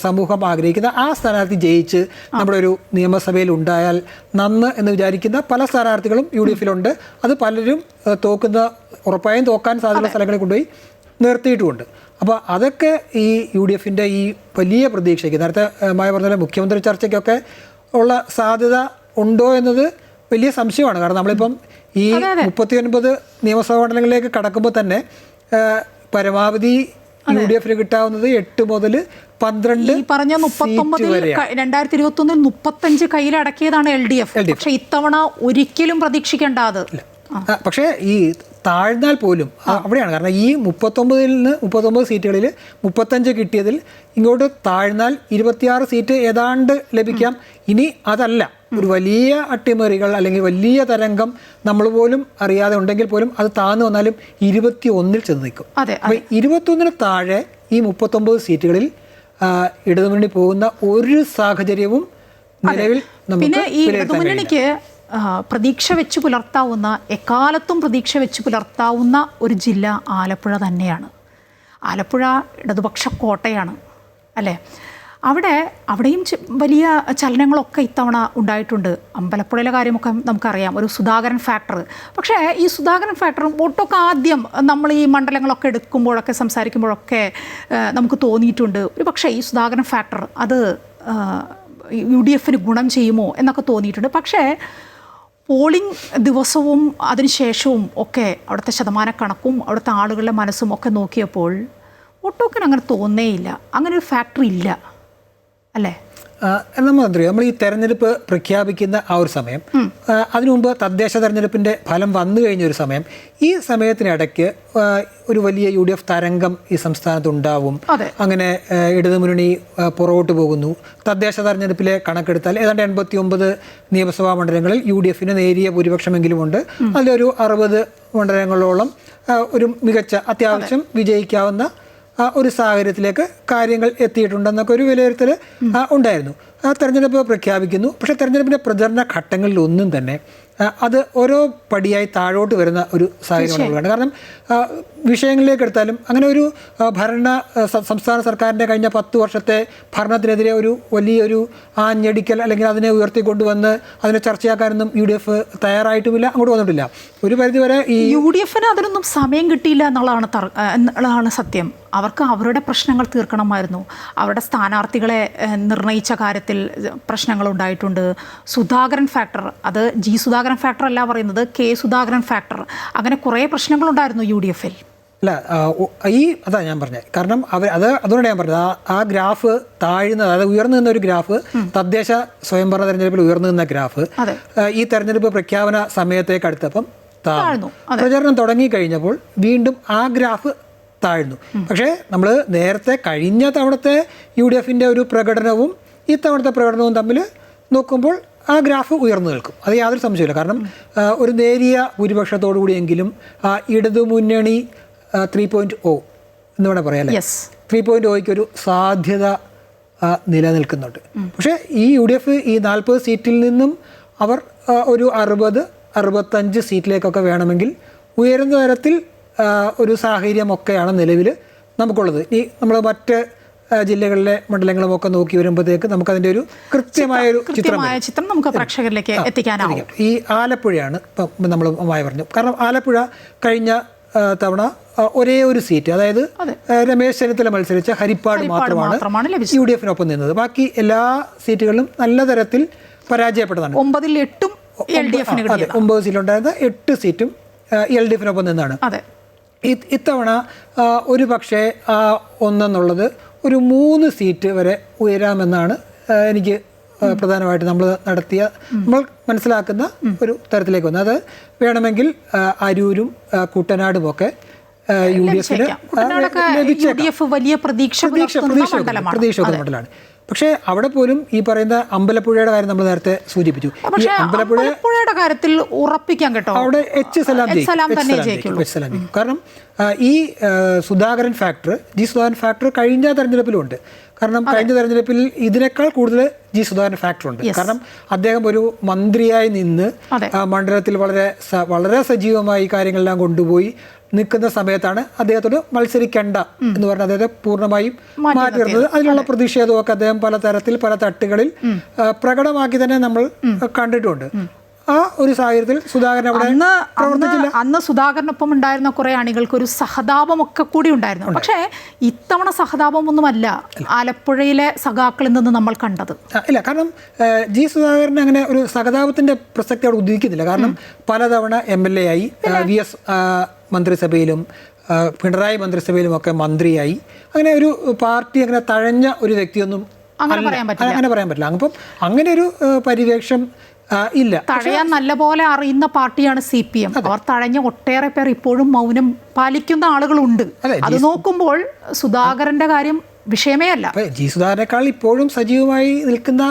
സമൂഹം ആഗ്രഹിക്കുന്ന ആ സ്ഥാനാർത്ഥി ജയിച്ച് നമ്മുടെ ഒരു നിയമസഭയിൽ ഉണ്ടായാൽ നന്ന് എന്ന് വിചാരിക്കുന്ന പല സ്ഥാനാർത്ഥികളും UDFലുണ്ട്. അത് പലരും ഉറപ്പായും തോക്കാൻ സാധ്യതയുള്ള സ്ഥലങ്ങളിൽ കൊണ്ടുപോയി നിർത്തിയിട്ടുമുണ്ട്. അപ്പോൾ അതൊക്കെ ഈ UDFന്റെ ഈ വലിയ പ്രതീക്ഷയ്ക്ക്, നേരത്തെ മായ പറഞ്ഞ മുഖ്യമന്ത്രി ചർച്ചയ്ക്കൊക്കെ ഉള്ള സാധ്യത ഉണ്ടോ എന്നത് വലിയ സംശയമാണ്. കാരണം നമ്മളിപ്പം ഈ 39 നിയമസഭാ മണ്ഡലങ്ങളിലേക്ക് കടക്കുമ്പോൾ തന്നെ പരമാവധി UDFന് കിട്ടാവുന്നത് 8 മുതൽ 12 പറഞ്ഞ 2021 35 കയ്യിലടക്കിയതാണ് LDF. പക്ഷെ ഇത്തവണ ഒരിക്കലും പ്രതീക്ഷിക്കേണ്ട അത്. പക്ഷേ ഈ താഴ്ന്നാൽ പോലും അവിടെയാണ്. കാരണം ഈ 39 സീറ്റുകളിൽ 35 കിട്ടിയതിൽ ഇങ്ങോട്ട് താഴ്ന്നാൽ 26 സീറ്റ് ഏതാണ്ട് ലഭിക്കാം. ഇനി അതല്ല, ഒരു വലിയ അട്ടിമറികൾ അല്ലെങ്കിൽ വലിയ തരംഗം നമ്മൾ പോലും അറിയാതെ ഉണ്ടെങ്കിൽ പോലും അത് താഴ്ന്നു വന്നാലും 21 ചെന്ന് നിൽക്കും. അപ്പോൾ 21 താഴെ ഈ 39 സീറ്റുകളിൽ ഇടതുമുന്നണി പോകുന്ന ഒരു സാഹചര്യവും നിലവിൽ പിന്നെ ഈ ഇടതുമുന്നണിക്ക് പ്രതീക്ഷ വെച്ച് പുലർത്താവുന്ന, എക്കാലത്തും പ്രതീക്ഷ വെച്ച് പുലർത്താവുന്ന ഒരു ജില്ല ആലപ്പുഴ തന്നെയാണ്. ആലപ്പുഴ ഇടതുപക്ഷ കോട്ടയാണ് അല്ലേ? അവിടെയും വലിയ ചലനങ്ങളൊക്കെ ഇത്തവണ ഉണ്ടായിട്ടുണ്ട്. അമ്പലപ്പുഴയിലെ കാര്യമൊക്കെ നമുക്കറിയാം, ഒരു സുധാകരൻ ഫാക്ടർ. പക്ഷേ ഈ സുധാകരൻ ഫാക്ടർ വോട്ടൊക്കെ ആദ്യം നമ്മൾ ഈ മണ്ഡലങ്ങളൊക്കെ എടുക്കുമ്പോഴൊക്കെ സംസാരിക്കുമ്പോഴൊക്കെ നമുക്ക് തോന്നിയിട്ടുണ്ട്, ഒരു പക്ഷേ ഈ സുധാകരൻ ഫാക്ടർ അത് UDFന് ഗുണം ചെയ്യുമോ എന്നൊക്കെ തോന്നിയിട്ടുണ്ട്. പക്ഷേ പോളിംഗ് ദിവസവും അതിനുശേഷവും ഒക്കെ അവിടുത്തെ ശതമാനക്കണക്കും അവിടുത്തെ ആളുകളുടെ മനസ്സും ഒക്കെ നോക്കിയപ്പോൾ ഒട്ടോക്കിന് അങ്ങനെ തോന്നേയില്ല, അങ്ങനെ ഒരു ഫാക്ടറി ഇല്ല അല്ലേ? നമ്മൾ ഈ തെരഞ്ഞെടുപ്പ് പ്രഖ്യാപിക്കുന്ന ആ ഒരു സമയം, അതിനു മുമ്പ് തദ്ദേശ തെരഞ്ഞെടുപ്പിന്റെ ഫലം വന്നു കഴിഞ്ഞ ഒരു സമയം, ഈ സമയത്തിനിടയ്ക്ക് ഒരു വലിയ UDF തരംഗം ഈ സംസ്ഥാനത്ത് ഉണ്ടാവും. അങ്ങനെ ഇടതുമുന്നണി പുറകോട്ട് പോകുന്നു. തദ്ദേശ തെരഞ്ഞെടുപ്പിലെ കണക്കെടുത്താൽ ഏതാണ്ട് 89 നിയമസഭാ മണ്ഡലങ്ങളിൽ UDFന് നേരിയ ഭൂരിപക്ഷമെങ്കിലും ഉണ്ട്. അതിലൊരു 60 മണ്ഡലങ്ങളോളം ഒരു മികച്ച അത്യാവശ്യം വിജയിക്കാവുന്ന ഒരു സാഹചര്യത്തിലേക്ക് കാര്യങ്ങൾ എത്തിയിട്ടുണ്ടെന്നൊക്കെ ഒരു വിലയിരുത്തൽ ഉണ്ടായിരുന്നു. തെരഞ്ഞെടുപ്പ് പ്രഖ്യാപിക്കുന്നു. പക്ഷേ തെരഞ്ഞെടുപ്പിൻ്റെ പ്രചരണ ഘട്ടങ്ങളിലൊന്നും തന്നെ അത് ഓരോ പടിയായി താഴോട്ട് വരുന്ന ഒരു സാഹചര്യമാണ്. കാരണം വിഷയങ്ങളിലേക്ക് എടുത്താലും അങ്ങനെ ഒരു സംസ്ഥാന സർക്കാരിൻ്റെ കഴിഞ്ഞ 10 വർഷത്തെ ഭരണത്തിനെതിരെ ഒരു വലിയൊരു ആഞ്ഞടിക്കൽ അല്ലെങ്കിൽ അതിനെ ഉയർത്തിക്കൊണ്ടുവന്ന് അതിനെ ചർച്ചയാക്കാനൊന്നും UDF തയ്യാറായിട്ടുമില്ല, അങ്ങോട്ട് വന്നിട്ടില്ല. ഒരു പരിധിവരെ ഈ UDFന് അതിനൊന്നും സമയം കിട്ടിയില്ല എന്നുള്ളതാണ് സത്യം. അവർക്ക് അവരുടെ പ്രശ്നങ്ങൾ തീർക്കണമായിരുന്നു. അവരുടെ സ്ഥാനാർത്ഥികളെ നിർണയിച്ച കാര്യത്തിൽ പ്രശ്നങ്ങളുണ്ടായിട്ടുണ്ട്. സുധാകരൻ ഫാക്ടർ, അത് G സുധാകരൻ ഫാക്ടർ അല്ല പറയുന്നത്, K സുധാകരൻ ഫാക്ടർ, അങ്ങനെ കുറേ പ്രശ്നങ്ങളുണ്ടായിരുന്നു UDFൽ. അല്ല, അതാ ഞാൻ പറഞ്ഞത്. കാരണം അതുകൊണ്ടാണ് ഞാൻ പറഞ്ഞത്, ആ ഗ്രാഫ് താഴ്ന്നത്, അതായത് ഉയർന്നു നിന്ന ഒരു ഗ്രാഫ്, തദ്ദേശ സ്വയംഭരണ തെരഞ്ഞെടുപ്പിൽ ഉയർന്നു നിന്ന ഗ്രാഫ് ഈ തെരഞ്ഞെടുപ്പ് പ്രഖ്യാപന സമയത്തേക്ക് അടുത്തപ്പം താഴ്ന്നു. പ്രചരണം തുടങ്ങിക്കഴിഞ്ഞപ്പോൾ വീണ്ടും ആ ഗ്രാഫ് താഴ്ന്നു. പക്ഷേ നമ്മൾ നേരത്തെ കഴിഞ്ഞ തവണത്തെ UDFൻ്റെ ഒരു പ്രകടനവും ഇത്തവണത്തെ പ്രകടനവും തമ്മിൽ നോക്കുമ്പോൾ ആ ഗ്രാഫ് ഉയർന്നു നിൽക്കും, അത് യാതൊരു സംശയമില്ല. കാരണം ഒരു നേരിയ ഭൂരിപക്ഷത്തോടു കൂടിയെങ്കിലും ഇടതുമുന്നണി 3.0 എന്ന് വേണേൽ പറയാം അല്ലേ, 3.0യ്ക്ക് ഒരു സാധ്യത നിലനിൽക്കുന്നുണ്ട്. പക്ഷേ ഈ UDF ഈ 40 സീറ്റിൽ നിന്നും അവർ ഒരു 60-65 സീറ്റിലേക്കൊക്കെ വേണമെങ്കിൽ ഉയരുന്ന തരത്തിൽ ഒരു സാഹചര്യമൊക്കെയാണ് നിലവിൽ നമുക്കുള്ളത്. ഈ നമ്മൾ മറ്റ് ജില്ലകളിലെ മണ്ഡലങ്ങളുമൊക്കെ നോക്കി വരുമ്പോഴത്തേക്ക് നമുക്കതിൻ്റെ ഒരു കൃത്യമായൊരു ചിത്രം നമുക്ക് പ്രേക്ഷകരിലേക്ക് എത്തിക്കാനാവും. ഈ ആലപ്പുഴയാണ് ഇപ്പം നമ്മൾ പറഞ്ഞു. കാരണം ആലപ്പുഴ കഴിഞ്ഞ തവണ ഒരേ ഒരു സീറ്റ്, അതായത് രമേശ് ചെന്നിത്തല മത്സരിച്ച ഹരിപ്പാട് മാത്രമാണ് UDFനൊപ്പം നിന്നത്. ബാക്കി എല്ലാ സീറ്റുകളിലും നല്ല തരത്തിൽ പരാജയപ്പെട്ടതാണ്. 9 സീറ്റുണ്ടായിരുന്ന 8 സീറ്റും LDFനൊപ്പം നിന്നാണ്. ഇത്തവണ ഒരു പക്ഷേ ഒന്നെന്നുള്ളത് ഒരു 3 സീറ്റ് വരെ ഉയരാമെന്നാണ് എനിക്ക് പ്രധാനമായിട്ട് നമ്മൾ മനസ്സിലാക്കുന്ന ഒരു തരത്തിലേക്ക് വന്നത്. അത് വേണമെങ്കിൽ അരൂരും കുട്ടനാടും ഒക്കെ UDFന് പ്രതീക്ഷ മണ്ഡലമാണ്. പക്ഷേ അവിടെ പോലും ഈ പറയുന്ന അമ്പലപ്പുഴയുടെ കാര്യം നമ്മൾ നേരത്തെ സൂചിപ്പിച്ചു. അമ്പലപ്പുഴയുടെ കാര്യത്തിൽ ഉറപ്പിക്കാൻ കേട്ടോ, അവിടെ സലാം ജയിക്കും. കാരണം ഈ Sudhakaran factor, G Sudhakaran factor കഴിഞ്ഞ തെരഞ്ഞെടുപ്പിലുണ്ട്. കാരണം കഴിഞ്ഞ തെരഞ്ഞെടുപ്പിൽ ഇതിനേക്കാൾ കൂടുതൽ G സുധാകരൻ ഫാക്ടർ ഉണ്ട്. കാരണം അദ്ദേഹം ഒരു മന്ത്രിയായി നിന്ന് മണ്ഡലത്തിൽ വളരെ സജീവമായി കാര്യങ്ങളെല്ലാം കൊണ്ടുപോയി നിൽക്കുന്ന സമയത്താണ് അദ്ദേഹത്തോട് മത്സരിക്കേണ്ട എന്ന് പറഞ്ഞ് അദ്ദേഹത്തെ പൂർണ്ണമായും മാറ്റി നിർത്തുന്നത്. അതിനുള്ള പ്രതിഷേധമൊക്കെ അദ്ദേഹം പല തരത്തിൽ പല തട്ടുകളിൽ പ്രകടമാക്കി തന്നെ നമ്മൾ കണ്ടിട്ടുണ്ട്. ആ ഒരു സാഹചര്യത്തിൽ സുധാകരൻ അവിടെ പ്രവർത്തിച്ചില്ല. അന്ന് സുധാകരനൊപ്പം ഉണ്ടായിരുന്ന കുറെ അണികൾക്ക് ഒരു സഹതാപമൊക്കെ കൂടി ഉണ്ടായിരുന്നു. പക്ഷേ ഇത്തവണ സഹതാപമൊന്നുമല്ല ആലപ്പുഴയിലെ സഖാക്കളിൽ നിന്ന് നമ്മൾ കണ്ടത്. ഇല്ല, കാരണം G സുധാകരൻ അങ്ങനെ ഒരു സഹതാപത്തിന്റെ പ്രസക്തി അവിടെ ഉദ്ദേശിക്കുന്നില്ല. കാരണം പലതവണ MLA ആയി, VS മന്ത്രിസഭയിലും പിണറായി മന്ത്രിസഭയിലും ഒക്കെ മന്ത്രിയായി. അങ്ങനെ ഒരു പാർട്ടി അങ്ങനെ തഴഞ്ഞ ഒരു വ്യക്തിയൊന്നും അങ്ങനെ പറയാൻ പറ്റില്ല. അപ്പം അങ്ങനെ ഒരു പരിവേഷം ഇല്ല. തഴയാൻ നല്ലപോലെ അറിയുന്ന പാർട്ടിയാണ് CPM. അവർ തഴഞ്ഞ ഒട്ടേറെ പേർ ഇപ്പോഴും മൗനം പാലിക്കുന്ന ആളുകളുണ്ട്. അത് നോക്കുമ്പോൾ സുധാകരന്റെ കാര്യം വിഷയമേ അല്ല. G സുധാകരനേക്കാൾ ഇപ്പോഴും സജീവമായി നിൽക്കുന്ന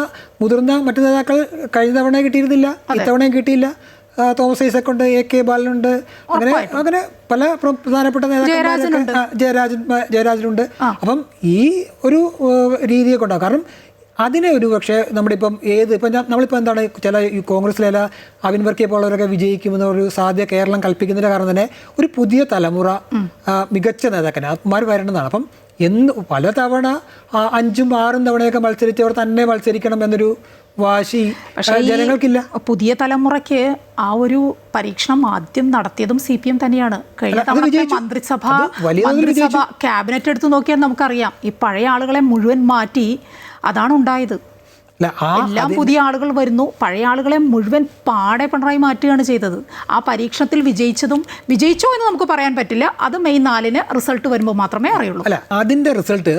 മുതിർന്ന മറ്റു നേതാക്കൾ കഴിഞ്ഞ തവണ കിട്ടിയിരുന്നില്ല, ഇത്തവണയും കിട്ടിയില്ല. തോമസ് ഐസക് ഉണ്ട്, AK ബാലനുണ്ട്, അങ്ങനെ പല പ്രധാനപ്പെട്ട നേതാക്കൾ, ജയരാജനുണ്ട്. അപ്പം ഈ ഒരു രീതിയെ കൊണ്ടാണ്. കാരണം അതിനെ ഒരു പക്ഷേ നമ്മളിപ്പം നമ്മളിപ്പോൾ എന്താണ് ചില കോൺഗ്രസിലെ അവിൻ വർക്കിയെ പോലുള്ളവരൊക്കെ വിജയിക്കുമെന്ന ഒരു സാധ്യത കേരളം കൽപ്പിക്കുന്നതിൻ്റെ കാരണം തന്നെ ഒരു പുതിയ തലമുറ മികച്ച നേതാക്കന്മാർ വരണമെന്നാണ്. അപ്പം പലതവണ 5ഉം 6ഉം തവണയൊക്കെ മത്സരിച്ചവർ തന്നെ മത്സരിക്കണം എന്നൊരു വാശി ജനങ്ങൾക്കില്ല. പുതിയ തലമുറയ്ക്ക് ആ ഒരു പരീക്ഷണം ആദ്യം നടത്തിയതും CPM തന്നെയാണ്. കഴിഞ്ഞ മന്ത്രിസഭ ക്യാബിനറ്റ് എടുത്ത് നോക്കിയാൽ നമുക്കറിയാം, ഈ പഴയ ആളുകളെ മുഴുവൻ മാറ്റി അതാണ് ഉണ്ടായത്. എല്ലാം പുതിയ ആളുകൾ വരുന്നു, പഴയ ആളുകളെ മുഴുവൻ പാടെ പിണറായി മാറ്റുകയാണ് ചെയ്തത്. ആ പരീക്ഷണത്തിൽ വിജയിച്ചോ എന്ന് നമുക്ക് പറയാൻ പറ്റില്ല. അത് മെയ് 4 റിസൾട്ട് വരുമ്പോൾ മാത്രമേ അറിയുള്ളൂ. അല്ല, അതിന്റെ റിസൾട്ട്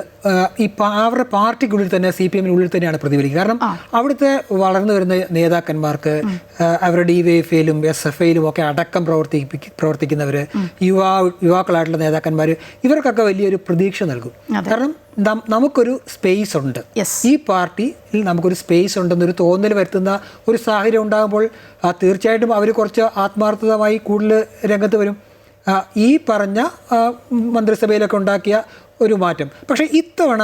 ഈ അവരുടെ പാർട്ടിക്കുള്ളിൽ തന്നെ CPM-നുള്ളിൽ തന്നെയാണ് പ്രതിഫലിക്കുക. കാരണം അവിടുത്തെ വളർന്നു വരുന്ന നേതാക്കന്മാർക്ക് അവരുടെ DYFI-യിലും SFI-യിലും ഒക്കെ അടക്കം പ്രവർത്തിക്കുന്നവർ, യുവാക്കളായിട്ടുള്ള നേതാക്കന്മാർ, ഇവർക്കൊക്കെ വലിയൊരു പ്രതീക്ഷ നൽകും. കാരണം നമുക്കൊരു സ്പേസ് ഉണ്ട്, ഈ പാർട്ടിയിൽ നമുക്കൊരു സ്പേസ് ഉണ്ടെന്നൊരു തോന്നൽ വരുത്തുന്ന ഒരു സാഹചര്യം ഉണ്ടാകുമ്പോൾ തീർച്ചയായിട്ടും അവർ കുറച്ച് ആത്മാർത്ഥമായി കൂടുതൽ രംഗത്ത് വരും. ഈ പറഞ്ഞ മന്ത്രിസഭയിലൊക്കെ ഉണ്ടാക്കിയ ഒരു മാറ്റം. പക്ഷേ ഇത്തവണ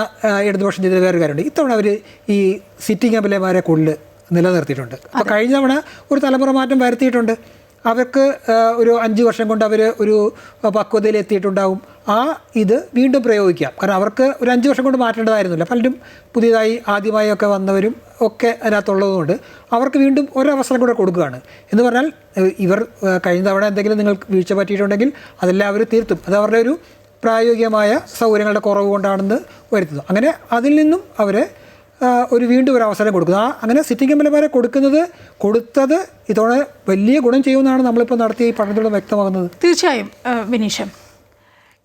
ഇടതുപക്ഷം ചെയ്ത വേറൊരു കാര്യമുണ്ട്. ഇത്തവണ അവർ ഈ സിറ്റിംഗ് MLA-മാരെ കൂടുതൽ നിലനിർത്തിയിട്ടുണ്ട്. അപ്പോൾ കഴിഞ്ഞ തവണ ഒരു തലമുറ മാറ്റം വരുത്തിയിട്ടുണ്ട്. അവർക്ക് ഒരു 5 വർഷം കൊണ്ട് അവർ ഒരു പക്വതയിൽ എത്തിയിട്ടുണ്ടാകും. ഇത് വീണ്ടും പ്രയോഗിക്കാം. കാരണം അവർക്ക് ഒരു 5 വർഷം കൊണ്ട് മാറ്റേണ്ടതായിരുന്നില്ല. പലരും പുതിയതായി ആദ്യമായി ഒക്കെ വന്നവരും ഒക്കെ അതിനകത്തുള്ളതുകൊണ്ട് അവർക്ക് വീണ്ടും ഒരവസരം കൂടെ കൊടുക്കുകയാണ്. എന്ന് പറഞ്ഞാൽ ഇവർ കഴിഞ്ഞ തവണ എന്തെങ്കിലും നിങ്ങൾക്ക് വീഴ്ച പറ്റിയിട്ടുണ്ടെങ്കിൽ അതെല്ലാം അവർ തീർത്തും. അത് അവരുടെ ഒരു പ്രായോഗികമായ സൗകര്യങ്ങളുടെ കുറവ് കൊണ്ടാണെന്ന് വരുത്തുന്നു. അങ്ങനെ അതിൽ നിന്നും അവരെ വീണ്ടും ഒരു അവസരം കൊടുക്കുക. അങ്ങനെ സിറ്റിംഗ് MLA-മാരെ കൊടുത്തത് ഇതോടെ വലിയ ഗുണം ചെയ്യുമെന്നാണ് നമ്മളിപ്പോൾ നടത്തിയ ഈ പഠനത്തിലൂടെ വ്യക്തമാകുന്നത്. തീർച്ചയായും വിനീഷം,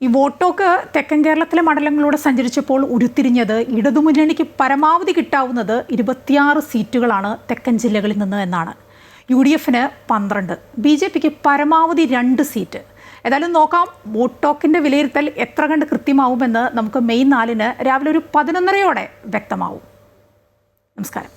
ഈ വോട്ടോക്ക് തെക്കൻ കേരളത്തിലെ മണ്ഡലങ്ങളിലൂടെ സഞ്ചരിച്ചപ്പോൾ ഉരുത്തിരിഞ്ഞത് ഇടതുമുന്നണിക്ക് പരമാവധി കിട്ടാവുന്നത് 26 സീറ്റുകളാണ് തെക്കൻ ജില്ലകളിൽ നിന്ന് എന്നാണ്. UDF-ന് 12, BJP-ക്ക് പരമാവധി 2 സീറ്റ്. ഏതായാലും നോക്കാം വോട്ടോക്കിൻ്റെ വിലയിരുത്തൽ എത്ര കണ്ട് കൃത്യമാവുമെന്ന് നമുക്ക് മെയ് 4 രാവിലെ ഒരു 11:30 വ്യക്തമാവും. നമസ്കാരം.